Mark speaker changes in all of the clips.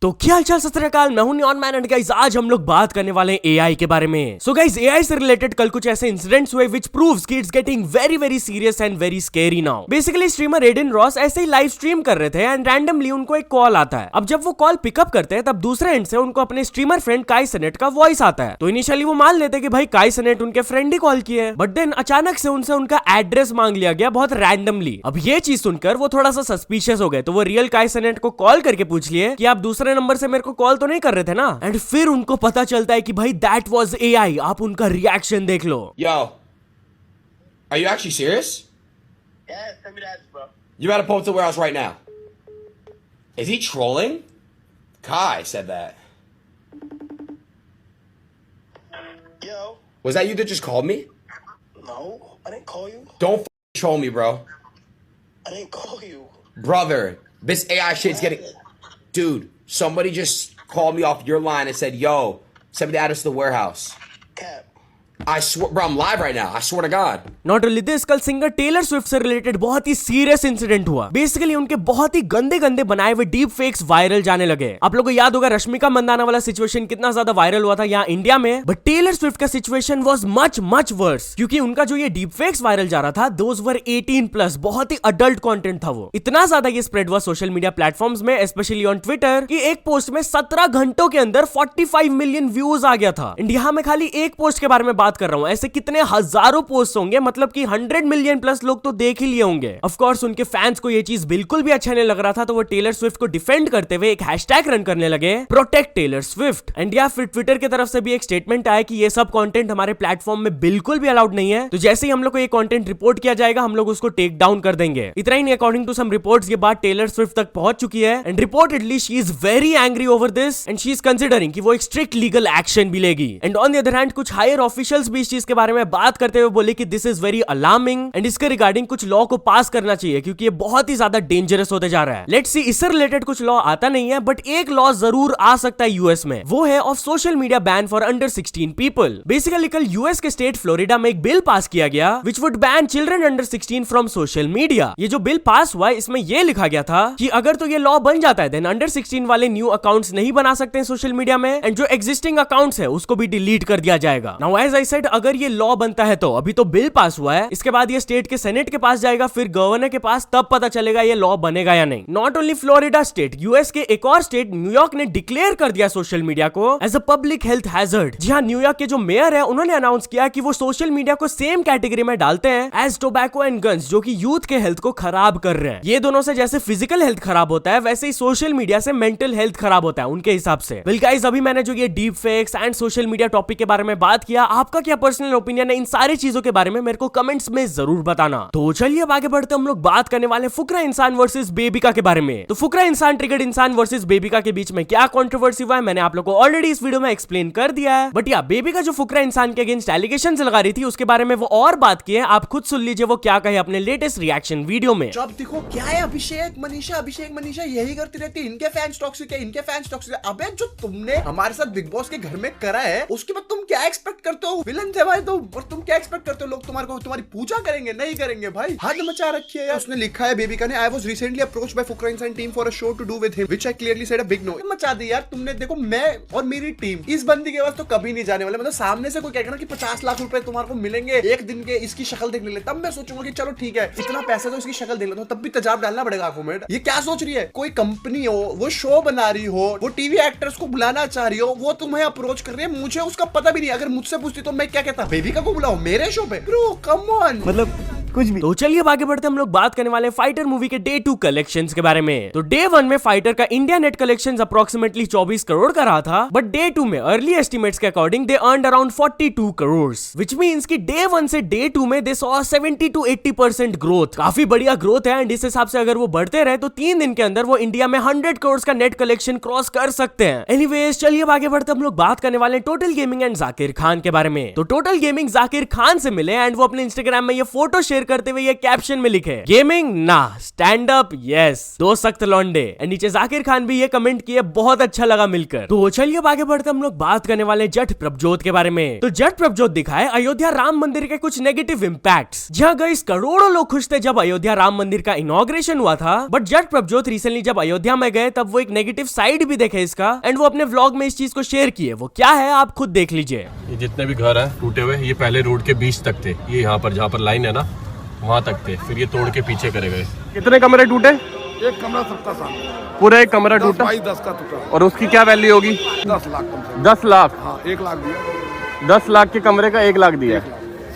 Speaker 1: तो क्या हालचाल सत श्री अकाल, मैं हूं नियॉन मैन एंड गाइस आज हम लोग बात करने वाले हैं एआई के बारे में। सो गाइस एआई से रिलेटेड कल कुछ ऐसे इंसिडेंट्स हुए व्हिच प्रूव्स कि it's getting very very serious and very scary now. Basically streamer Adin Ross ऐसे ही लाइव स्ट्रीम कर रहे थे एंड रैंडमली उनको एक कॉल आता है। अब जब वो कॉल पिकअप करते हैं तब दूसरे एंड से उनको अपने स्ट्रीमर फ्रेंड काई सेनेट का वॉइस आता है। तो इनिशियली वो मान लेते कि भाई काई सेनेट उनके फ्रेंड ही कॉल किए, बट देन अचानक से उनसे उनका एड्रेस मांग लिया गया बहुत रैंडमली। अब ये चीज सुनकर वो थोड़ा सा सस्पिशियस हो गए, तो वो रियल काई सेनेट को कॉल करके पूछ लिए कि आप दूसरे नंबर से मेरे को कॉल तो नहीं कर रहे थे ना। एंड फिर उनको पता चलता है कि भाई दैट वाज एआई। आप उनका रिएक्शन देख लो।
Speaker 2: Yo, are you actually serious?
Speaker 3: Yeah, send me the address, bro.
Speaker 2: You gotta pull up to the warehouse right now. Is he trolling? Kai said that.
Speaker 3: Yo,
Speaker 2: Was that you that just called me?
Speaker 3: no, I didn't call you.
Speaker 2: Don't troll me, bro.
Speaker 3: I didn't call you.
Speaker 2: Brother, this AI shit's getting... Dude, somebody just called me off your line and said, yo, send me the address to the warehouse.
Speaker 3: Cap.
Speaker 2: I swear, bro, I'm live right now. I swear to God.
Speaker 1: Not only this, कल singer Taylor Swift से related बहुत ही serious incident हुआ। Basically उनके बहुत ही गंदे गंदे बनाए हुए डीप फेक्स वायरल जाने लगे। आप लोगों को याद होगा रश्मिका मंदाना वाला सिचुएशन कितना ज्यादा वायरल हुआ था यहाँ इंडिया में, बट टेलर स्विफ्ट का situation was much much worse, क्योंकि उनका जो ये डीप फेक्स वायरल जा रहा था दोज वर 18+, बहुत ही अडल्ट कंटेंट था वो। इतना ज्यादा ये स्प्रेड हुआ सोशल मीडिया प्लेटफॉर्म्स में, स्पेशली ऑन ट्विटर, कि एक पोस्ट में 17 घंटों के अंदर 45 मिलियन व्यूज आ गया था। एंड यहाँ मैं खाली एक पोस्ट के बारे में बात कर रहा हूँ, ऐसे कितने हजारों पोस्ट होंगे, मतलब कि 100 मिलियन प्लस लोग तो देख ही लिए होंगे। ऑफ कोर्स उनके फैंस को ये चीज बिल्कुल भी अच्छा नहीं लग रहा था, तो वो टेलर स्विफ्ट को डिफेंड करते हुए एक हैशटैग रन करने लगे, प्रोटेक्ट टेलर स्विफ्ट। एंड या फिर ट्विटर की तरफ से भी एक स्टेटमेंट आया कि ये सब कंटेंट हमारे प्लेटफॉर्म में बिल्कुल भी अलाउड नहीं है, तो जैसे ही हम लोग को ये कंटेंट रिपोर्ट किया जाएगा हम लोग उसको टेक डाउन कर देंगे। इतना ही नहीं, अकॉर्डिंग टू सम रिपोर्ट्स ये बात टेलर स्विफ्ट तक पहुंच चुकी है and reportedly she is very angry over this and she is considering कि वो एक स्ट्रिक्ट लीगल एक्शन भी लेगी। And on the other hand कुछ हायर ऑफिशियल्स भी इस चीज के बारे में बात करते हुए बोले कि this is very alarming and इसके रिगार्डिंग कुछ लॉ को पास करना चाहिए, क्योंकि ये बहुत ही ज्यादा डेंजरस होते जा रहा है। लेट्स सी, इससे रिलेटेड कुछ लॉ आता नहीं है, बट एक लॉ जरूर आ सकता है यूएस में, वो है of social media ban for under 16 people. Basically कल यूएस के स्टेट फ्लोरिडा में एक बिल पास किया गया which would ban children under 16 from social media. ये जो बिल पास हुआ इसमें ये लिखा गया था कि अगर तो ये लॉ बन जाता है देन अंडर 16 वाले न्यू अकाउंट्स नहीं बना सकते सोशल मीडिया में, एंड जो एग्जिस्टिंग अकाउंट्स है उसको भी डिलीट कर दिया जाएगा। नाउ एज आई सेड, अगर ये लॉ बनता है तो अभी तो बिल पास हुआ है, इसके बाद ये स्टेट के सेनेट के पास जाएगा, फिर गवर्नर के पास, तब पता चलेगा ये लॉ बनेगा या नहीं। Not only Florida state, US के एक और स्टेट न्यूयॉर्क ने डिक्लेयर कर दिया सोशल मीडिया को as a public health hazard. जी हाँ, न्यूयॉर्क के जो मेयर है उन्होंने अनाउंस किया कि वो सोशल मीडिया को सेम कैटेगरी में डालते हैं एज टोबैको एंड गन्स, जो कि यूथ के हेल्थ को खराब कर रहे हैं। ये दोनों से जैसे फिजिकल हेल्थ खराब होता है वैसे ही सोशल मीडिया से मेंटल हेल्थ खराब होता है उनके हिसाब से। वेल गाइस, अभी मैंने जो ये deep fakes and social media topic के बारे में बात किया, आपका क्या पर्सनल ओपिनियन है इन सारी चीजों के बारे में मेरे को कमेंट्स में जरूर बताना। तो चलिए अब आगे बढ़ते हम लोग बात करने वाले फुकरा इंसान वर्सेस बेबिका के बारे में। तो फुकरा इंसान ट्रिगर्ड इंसान वर्सेस बेबिका के बीच में क्या कंट्रोवर्सी हुआ है मैंने आप लोग को ऑलरेडी इस वीडियो में एक्सप्लेन कर दिया है, बट या बेबिका जो फुकरा इंसान के अगेंस्ट एलिगेशंस लगा रही थी उसके बारे में वो और बात की है। आप खुद सुन लीजिए वो क्या कहे अपने लेटेस्ट रिएक्शन वीडियो में।
Speaker 4: जब देखो क्या है अभिषेक मनीषा यही करती रहती है, इनके फैंस टॉक्सिक है, इनके फैंस टॉक्सिक है। अबे जो तुमने हमारे साथ बिग बॉस के घर में करा है उसके बाद तुम क्या एक्सपेक्ट करते हो? विलन थे भाई तुम, और तुम क्या एक्सपेक्ट करते हो? लोग तुम्हारी पूजा करेंगे? नहीं करेंगे भाई, हद मचा रखी है यार। उसने लिखा है बेबिका ने, I was recently approached by Fukra Insaan team for a show to do with him which I clearly said a big no. मचा दी यार तुमने। देखो मैं और मेरी टीम इस बंदी के पास तो कभी नहीं जाने वाले। मतलब सामने से कोई कहेगा ना कि 50 लाख रुपए तुम्हारे को मिलेंगे एक दिन के, इसकी शक्ल देख ले, तब मैं सोचूंगा कि चलो ठीक है इतना पैसा तो इसकी शक्ल देख लेता हूं, तब भी तेजाब डालना पड़ेगा आंखों में। ये क्या सोच रही है? कोई कंपनी हो, वो शो बना रही हो, वो टीवी एक्टर्स को बुलाना चाह रही हो, वो तुम्हें अप्रोच कर रही है, मुझे उसका पता भी नहीं। अगर मुझसे पूछती तो मैं क्या कहता, बेबिका को बुलाओ मेरे शो पे? ब्रो कम ऑन, मतलब कुछ भी।
Speaker 1: तो चलिए अब आगे बढ़ते हम लोग बात करने वाले फाइटर मूवी के डे 2 कलेक्शंस के बारे में। तो डे 1 में फाइटर का India net collections approximately 24 crore का रहा था, बट डे 2 में अर्ली एस्टिमेट्स के according they earned around 42 crore, which means कि डे 1 से डे 2 में दे सॉ 70 to 80% ग्रोथ। काफी बढ़िया ग्रोथ है एंड इस हिसाब से अगर वो बढ़ते रहे तो 3 दिन के अंदर वो इंडिया में 100 करोड़ का नेट कलेक्शन क्रॉस कर सकते हैं। एनीवेज चलिए अब आगे बढ़ते हम लोग बात करने वाले total gaming and Zakir Khan के बारे में। तो टोटल गेमिंग जाकिर खान से मिले एंड वो अपने इंस्टाग्राम में ये फोटो शेयर करते हुए ये कैप्शन में लिखे, गेमिंग ना, स्टैंड अप यस, दो सख्त लौंडे। नीचे जाकिर खान भी ये कमेंट किए, बहुत अच्छा लगा मिलकर। तो चलिए आगे बढ़ते हम लोग बात करने वाले जट प्रभजोत के बारे में। तो जट प्रभजोत दिखाए अयोध्या राम मंदिर के कुछ नेगेटिव इम्पैक्ट्स। जहां गाइस करोड़ों लोग खुश थे जब अयोध्या राम मंदिर का इनॉग्रेशन हुआ था, बट जट प्रभजोत रिसेंटली जब अयोध्या में गए तब वो एक नेगेटिव साइड भी देखे इसका, एंड वो अपने व्लॉग में इस चीज को शेयर किए। वो क्या है आप खुद देख लीजिए।
Speaker 5: ये जितने भी घर हैं टूटे हुए, ये पहले रोड के बीच तक थे, ये यहाँ पर जहाँ पर लाइन है ना वहाँ तक थे, फिर ये तोड़ के पीछे करे गए। कितने कमरे टूटे?
Speaker 6: एक कमरा सबका सामने,
Speaker 5: पूरा एक कमरा टूटा।
Speaker 6: 10 का टूटा।
Speaker 5: और उसकी क्या वैल्यू होगी?
Speaker 6: 10 लाख कम से
Speaker 5: 10 लाख।
Speaker 6: हाँ 1 लाख दिया।
Speaker 5: 10 लाख के कमरे का 1 लाख दिया।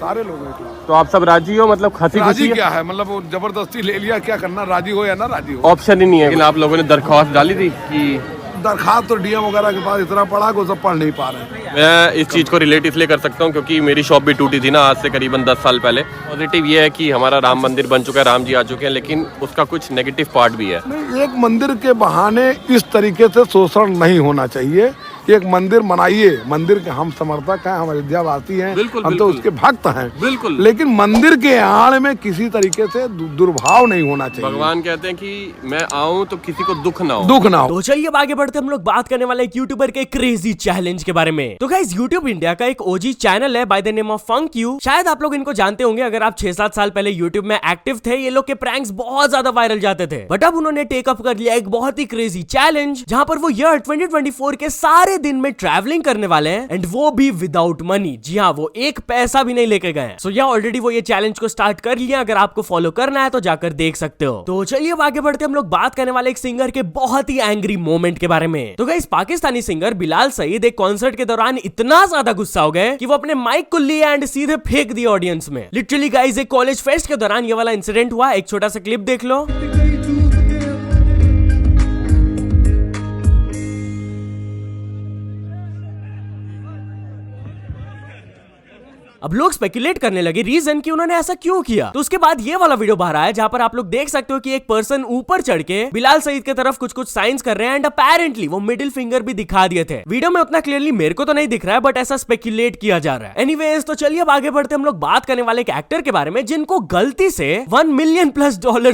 Speaker 6: सारे लोग 1 लाख।
Speaker 5: तो आप सब राजी हो? मतलब खसी
Speaker 6: राजी
Speaker 5: खुशी
Speaker 6: क्या है, मतलब वो जबरदस्ती ले लिया, क्या करना, राजी हो या ना राजी हो,
Speaker 5: ऑप्शन ही नहीं है। लेकिन आप लोगों ने दरख्वास्त डाली थी कि
Speaker 6: दरखास्त तो डीएम वगैरह के पास इतना पड़ा कि वो सब पढ़ नहीं पा रहे हैं।
Speaker 5: मैं इस चीज़ को रिलेट इसलिए कर सकता हूँ क्योंकि मेरी शॉप भी टूटी थी ना आज से करीबन 10 साल पहले। पॉजिटिव ये है कि हमारा राम मंदिर बन चुका है, राम जी आ चुके हैं, लेकिन उसका कुछ नेगेटिव पार्ट भी है।
Speaker 6: नहीं, एक मंदिर के बहाने इस तरीके से शोषण नहीं होना चाहिए। एक मंदिर बनाइए, मंदिर के हम समर्थक हैं, हम अयोध्यावासी हैं,
Speaker 5: बिल्कुल,
Speaker 6: हम तो
Speaker 5: बिल्कुल।
Speaker 6: उसके भक्त हैं,
Speaker 5: बिल्कुल।
Speaker 6: लेकिन मंदिर के आड़ में किसी तरीके से दुर्भाव नहीं होना चाहिए।
Speaker 5: भगवान कहते हैं कि मैं आऊं तो किसी को दुख ना हो।
Speaker 6: दुख ना हो।
Speaker 1: तो चलिए अब आगे बढ़ते हम लोग बात करने वाले एक यूट्यूबर के क्रेजी चैलेंज के बारे में। तो गाइस यूट्यूब इंडिया का एक ओजी चैनल है by the name of funk you. शायद आप लोग इनको जानते होंगे अगर आप 6-7 साल पहले यूट्यूब में एक्टिव थे। ये लोग के प्रैंक्स बहुत ज्यादा वायरल जाते थे, बट अब उन्होंने टेकअप कर लिया एक बहुत ही क्रेजी चैलेंज जहां पर वो ईयर 2024 के सारे दिन में ट्रैवलिंग करने वाले हैं, एंड वो भी विदाउट मनी। जी हाँ, वो एक पैसा भी नहीं लेके गए। सो या ऑलरेडी वो ये चैलेंज को स्टार्ट कर लिया, अगर आपको फॉलो करना है तो जाकर देख सकते हो। तो चलिए अब आगे बढ़ते हम लोग बात करने वाले एक सिंगर के बहुत ही एंग्री मोमेंट के बारे में। तो गाइस पाकिस्तानी सिंगर बिलाल सईद एक कॉन्सर्ट के दौरान इतना ज्यादा गुस्सा हो गए कि वो अपने माइक को लिए एंड सीधे फेंक दिए ऑडियंस में। लिटरली गाइस एक कॉलेज फेस्ट के दौरान ये वाला इंसिडेंट हुआ। एक छोटा सा क्लिप देख लो। अब लोग स्पेकुलेट करने लगे रीजन कि उन्होंने ऐसा क्यों किया। तो उसके बाद ये वाला वीडियो बाहर आया जहां पर आप लोग देख सकते हो कि एक पर्सन ऊपर चढ़ के बिलाल सईद की तरफ कुछ साइंस कर रहे हैं, एंड अपेरेंटली वो मिडिल फिंगर भी दिखा दिए थे। वीडियो में उतना क्लियरली मेरे को तो नहीं दिख रहा है, बट ऐसा स्पेकुलेट किया जा रहा है। एनीवेज तो चलिए अब आगे बढ़ते हम लोग बात करने वाले एक एक्टर के बारे में जिनको गलती से $1 मिलियन+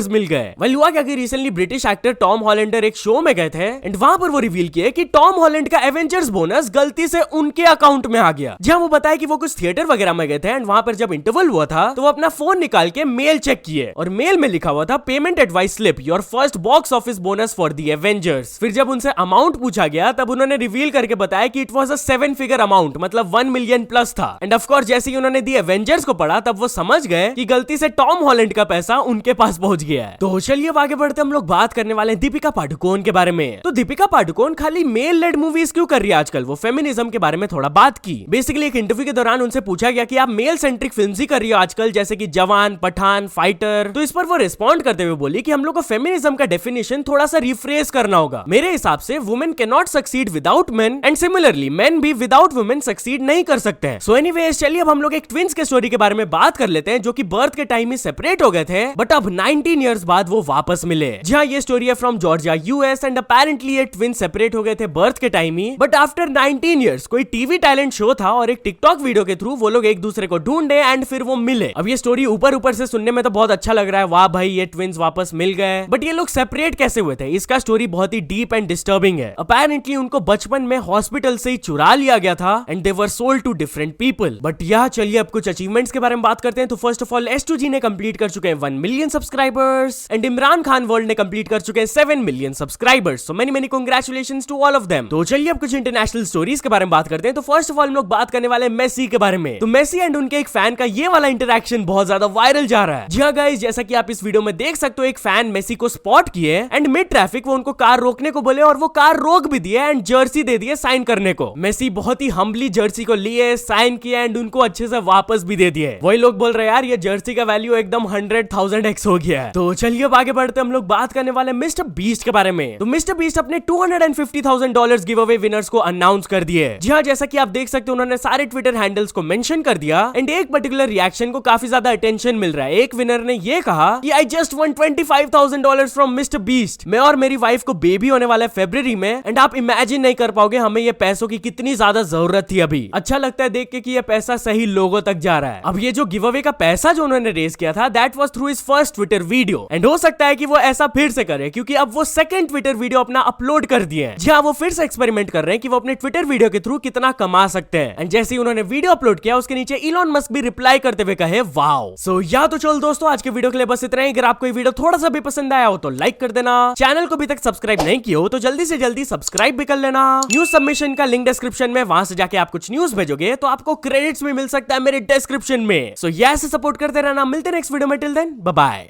Speaker 1: मिल गए। वेल हुआ क्या कि recently British actor Tom Hollander एक शो में गए थे, एंड वहां पर वो रिवील किए कि टॉम हॉलैंड का एवेंजर्स बोनस गलती से उनके अकाउंट में आ गया। जहां वो बताया कि वो कुछ थिएटर वगैरह में गए थे, एंड वहां पर जब इंटरवल हुआ था तो वो अपना फोन निकाल के मेल चेक किए, और मेल में लिखा हुआ था payment advice slip, your first box office bonus for the Avengers. फिर जब उनसे अमाउंट पूछा गया तब उन्होंने रिवील करके बताया कि it was a 7 figure amount, मतलब 1 मिलियन+ था। एंड ऑफ कोर्स जैसे ही उन्होंने दी एवेंजर्स को पढ़ा तब वो समझ गए कि गलती से टॉम हॉलैंड का पैसा उनके पास पहुंच गया है। तो चलिए अब आगे बढ़ते हम लोग बात करने वाले हैं दीपिका पादुकोण के बारे में। तो दीपिका पादुकोण खाली मेल लेड मूवीज क्यों कर रही है आजकल? वो फेमिनिज्म के बारे में थोड़ा बात की। बेसिकली एक इंटरव्यू के दौरान उनसे पूछा गया कि आप मेल सेंट्रिक फिल्म्स ही कर रही हो आजकल, जैसे कि जवान, पठान, फाइटर। तो इस पर वो रिस्पॉन्ड करते हुए बोली कि हम लोग को फेमिनिज्म का डेफिनेशन थोड़ा सा रिफ्रेश करना होगा। मेरे हिसाब से women can not succeed without main, and similarly main भी विदाउट वुमेन सक्सीड नहीं कर सकते हैं। सो एनीवेज चलिए अब हम लोग एक ट्विंस के स्टोरी के बारे में बात कर लेते हैं जो कि बर्थ के टाइम ही सेपरेट हो गए थे, बट अब 19 ईयर्स बाद वो वापस मिले। जहां ये स्टोरी है from Georgia US, and apparently ये ट्विंस सेपरेट हो गए थे बर्थ के time he, but after 19 years कोई टीवी टैलेंट शो था और एक टिकटॉक वीडियो के थ्रू वो लोग एक दूसरे को ढूंढे एंड फिर वो मिले। अब ये स्टोरी ऊपर से सुनने में तो बहुत अच्छा लग रहा है, वाह भाई ये ट्विंस वापस मिल गए, बट ये लोग सेपरेट कैसे हुए थे? इसका स्टोरी बहुत ही डीप एंड डिस्टर्बिंग है। अपेरेंटली उनको बचपन में हॉस्पिटल से ही चुरा लिया गया था, and they were sold to different people. But यह चलिए अब कुछ अचीवमेंट्स के बारे में बात करते हैं। तो फर्स्ट ऑफ ऑल S2G ने कंप्लीट कर चुके हैं 1 million subscribers, and Imran Khan world ने कंप्लीट कर चुके हैं 7 million subscribers. So many congratulations to all of them. तो चलिए अब कुछ इंटरनेशनल स्टोरीज के बारे में बात करते हैं। तो फर्स्ट ऑफ ऑल हम लोग बात करने वाले मेसी के बारे में। तो मेसी एंड उनके एक फैन का ये वाला इंटरेक्शन बहुत ज्यादा वायरल जा रहा है। जी हाँ गाइस, जैसा कि आप इस वीडियो में देख सकते हो एक फैन मेसी को स्पॉट किए एंड मिड ट्रैफिक वो उनको कार रोकने को बोले और वो कार रोक भी दिए एंड जर्सी दे दिए साइन करने को। मेसी बहुत ही हम्बली जर्सी को लिए, साइन किया एंड उनको अच्छे से वापस भी दे दिए। वही लोग बोल रहे हैं यार ये जर्सी का वैल्यू एकदम 100,000x हो गया है। तो चलिए अब आगे बढ़ते हम लोग बात करने वाले मिस्टर बीस्ट के बारे में। तो मिस्टर बीस्ट अपने $250,000 गिव अवे विनर्स को अनाउंस कर दिए। जी हाँ, जैसा कि आप देख सकते हो उन्होंने सारे ट्विटर हैंडल्स को मेंशन कर कर दिया एंड एक पर्टिकुलर रिएक्शन को काफी ज्यादा अटेंशन मिल रहा है। एक विनर ने ये कहा कि I just one $25,000 from mister beast. मैं और मेरी वाइफ को बेबी होने वाला है फरवरी में एंड आप इमेजिन नहीं कर पाओगे हमें ये पैसों की कितनी ज्यादा जरूरत थी। अभी अच्छा लगता है देख के कि ये पैसा सही लोगों तक जा रहा है। अब ये जो गिव अवे का पैसा जो उन्होंने रेज किया था that was through his first Twitter video and हो सकता है कि वो ऐसा फिर से करे क्योंकि अब वो सेकंड ट्विटर वीडियो अपना अपलोड कर दिए हैं। जी हाँ, वो फिर से एक्सपेरिमेंट कर रहे हैं कि वो अपने ट्विटर वीडियो के थ्रू कितना कमा सकते हैं एंड जैसे ही उन्होंने वीडियो अपलोड किया उसके नीचे इलॉन मस्क भी रिप्लाई करते हुए कहे वाओ। सो या तो चल दोस्तों आज के वीडियो के लिए बस इतना ही। अगर आपको ये वीडियो थोड़ा सा भी पसंद आया हो तो लाइक कर देना, चैनल को अभी तक सब्सक्राइब नहीं किया हो तो जल्दी से जल्दी सब्सक्राइब भी कर लेना। न्यूज सबमिशन का लिंक डिस्क्रिप्शन में, वहां से जाके आप कुछ न्यूज भेजोगे तो आपको क्रेडिट्स भी मिल सकता है मेरे डिस्क्रिप्शन में। सो ऐसे सपोर्ट करते रहना। मिलते हैं नेक्स्ट वीडियो में, टिल देन बाय बाय।